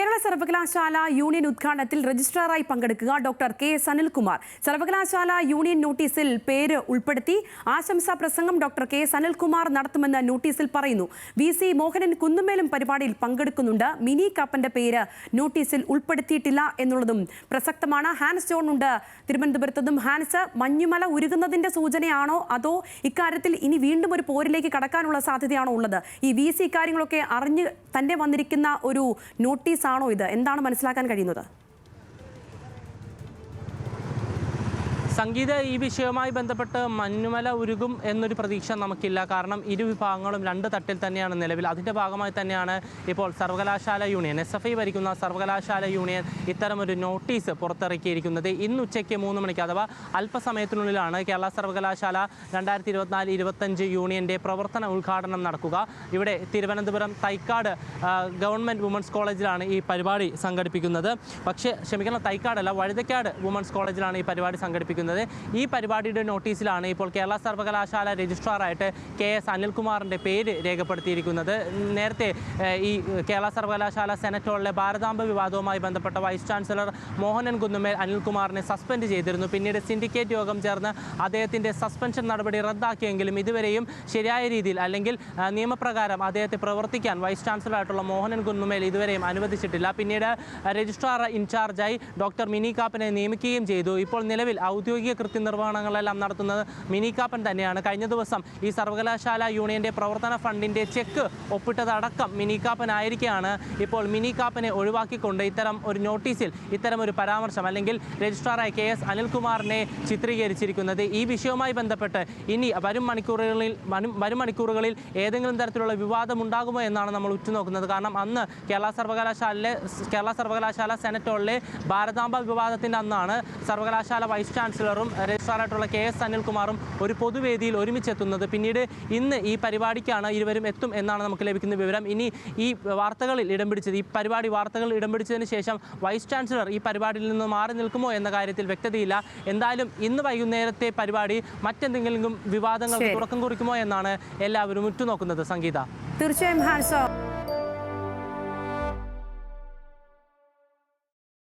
കേരള സർവകലാശാല യൂണിയൻ ഉദ്ഘാടനത്തിൽ രജിസ്ട്രാറായി പങ്കെടുക്കുക doctor K S Anilkumar. സർവകലാശാല യൂണിയൻ നോട്ടീസിൽ പേര് ഉൾപ്പെടുത്തി ആശംസാ പ്രസംഗം ഡോക്ടർ കെ എസ് അനിൽകുമാർ നടത്തുമെന്ന് നോട്ടീസിൽ പറയുന്നു. VC മോഹനൻ കുന്നുമേലും പരിപാടിയിൽ പങ്കെടുക്കുന്നുണ്ട്. മിനി കാപ്പന്റെ പേര് നോട്ടീസിൽ ഉൾപ്പെടുത്തിയിട്ടില്ല എന്നുള്ളതും പ്രസക്തമാണ്. ഹാൻസ് ജോൺ ഉണ്ട് തിരുവനന്തപുരത്തും. ഹാൻസ്, മഞ്ഞുമല ഉരുകുന്നതിന്റെ സൂചനയാണോ അതോ ഇക്കാര്യത്തിൽ ഇനി വീണ്ടും ഒരു പോരിലേക്ക് കടക്കാനുള്ള സാധ്യതയാണോ ഉള്ളത്? ഈ VC കാര്യങ്ങളൊക്കെ അറിഞ്ഞ് തന്നെ വന്നിരിക്കുന്ന ഒരു നോട്ടീസ് ആണോ ഇത്? എന്താണ് മനസ്സിലാക്കാൻ കഴിയുന്നത്? സംഗീത, ഈ വിഷയവുമായി ബന്ധപ്പെട്ട് മഞ്ഞുമല ഉരുകും എന്നൊരു പ്രതീക്ഷ നമുക്കില്ല. കാരണം ഇരു വിഭാഗങ്ങളും രണ്ട് തട്ടിൽ തന്നെയാണ് നിലവിൽ. അതിൻ്റെ ഭാഗമായി തന്നെയാണ് ഇപ്പോൾ സർവകലാശാല യൂണിയൻ, SFI ഭരിക്കുന്ന സർവകലാശാല യൂണിയൻ ഇത്തരമൊരു നോട്ടീസ് പുറത്തിറക്കിയിരിക്കുന്നത്. ഇന്ന് ഉച്ചയ്ക്ക് 3 മണിക്ക് അഥവാ അല്പസമയത്തിനുള്ളിലാണ് കേരള സർവകലാശാല 2024-25 യൂണിയൻ്റെ പ്രവർത്തന ഉദ്ഘാടനം നടക്കുക. ഇവിടെ തിരുവനന്തപുരം തൈക്കാട് ഗവൺമെൻറ് വുമൻസ് കോളേജിലാണ് ഈ പരിപാടി സംഘടിപ്പിക്കുന്നത്. തൈക്കാടല്ല, വഴുതക്കാട് വുമൻസ് കോളേജിലാണ് ഈ പരിപാടി സംഘടിപ്പിക്കുന്നത്. ഈ പരിപാടിയുടെ നോട്ടീസിലാണ് ഇപ്പോൾ കേരള സർവകലാശാല രജിസ്ട്രാറായിട്ട് KS അനിൽകുമാറിൻ്റെ പേര് രേഖപ്പെടുത്തിയിരിക്കുന്നത്. നേരത്തെ ഈ കേരള സർവകലാശാല സെനറ്റ് ഹാളിലെ ഭാരതാംബ വിവാദവുമായി ബന്ധപ്പെട്ട വൈസ് ചാൻസലർ മോഹനൻ കുന്നുമേൽ അനിൽകുമാറിനെ സസ്പെൻഡ് ചെയ്തിരുന്നു. പിന്നീട് സിൻഡിക്കേറ്റ് യോഗം ചേർന്ന് അദ്ദേഹത്തിൻ്റെ സസ്പെൻഷൻ നടപടി റദ്ദാക്കിയെങ്കിലും ഇതുവരെയും ശരിയായ രീതിയിൽ അല്ലെങ്കിൽ നിയമപ്രകാരം അദ്ദേഹത്തെ പ്രവർത്തിക്കാൻ വൈസ് ചാൻസലറായിട്ടുള്ള മോഹനൻ കുന്നുമേൽ ഇതുവരെയും അനുവദിച്ചിട്ടില്ല. പിന്നീട് രജിസ്ട്രാർ ഇൻചാർജായി ഡോക്ടർ മിനി കാപ്പനെ നിയമിക്കുകയും ചെയ്തു. ഇപ്പോൾ നിലവിൽ ഔദ്യോഗിക കൃത്യനിർവഹണങ്ങളെല്ലാം നടത്തുന്നത് മിനി കാപ്പൻ തന്നെയാണ്. കഴിഞ്ഞ ദിവസം ഈ സർവകലാശാല യൂണിയൻ്റെ പ്രവർത്തന ഫണ്ടിൻ്റെ ചെക്ക് ഒപ്പിട്ടതടക്കം മിനി കാപ്പനായിരിക്കെയാണ് ഇപ്പോൾ മിനി കാപ്പനെ ഒഴിവാക്കിക്കൊണ്ട് ഇത്തരം ഒരു നോട്ടീസിൽ ഇത്തരം ഒരു പരാമർശം അല്ലെങ്കിൽ രജിസ്ട്രാറായ KS അനിൽകുമാറിനെ ചിത്രീകരിച്ചിരിക്കുന്നത്. ഈ വിഷയവുമായി ബന്ധപ്പെട്ട് ഇനി വരും മണിക്കൂറുകളിൽ ഏതെങ്കിലും തരത്തിലുള്ള വിവാദം ഉണ്ടാകുമോ എന്നാണ് നമ്മൾ ഉറ്റുനോക്കുന്നത്. കാരണം അന്ന് കേരള സർവകലാശാല സെനറ്റ് ഹാളിലെ ഭാരതാംബ വിവാദത്തിൻ്റെ അന്നാണ് സർവകലാശാല വൈസ് ചാൻസലറും രജിസ്ട്രാറായിട്ടുള്ള KS അനിൽകുമാറും ഒരു പൊതുവേദിയിൽ ഒരുമിച്ചെത്തുന്നത്. പിന്നീട് ഇന്ന് ഈ പരിപാടിക്കാണ് ഇരുവരും എത്തും എന്നാണ് നമുക്ക് ലഭിക്കുന്ന വിവരം. ഇനി ഈ പരിപാടി വാർത്തകളിൽ ഇടം പിടിച്ചതിന് ശേഷം വൈസ് ചാൻസലർ ഈ പരിപാടിയിൽ നിന്ന് മാറി നിൽക്കുമോ എന്ന കാര്യത്തിൽ വ്യക്തതയില്ല. എന്തായാലും ഇന്ന് വൈകുന്നേരത്തെ പരിപാടി മറ്റെന്തെങ്കിലും വിവാദങ്ങൾക്ക് തുടക്കം കുറിക്കുമോ എന്നാണ് എല്ലാവരും ഉറ്റുനോക്കുന്നത്. സംഗീത, തീർച്ചയായും ഹാൻസ്.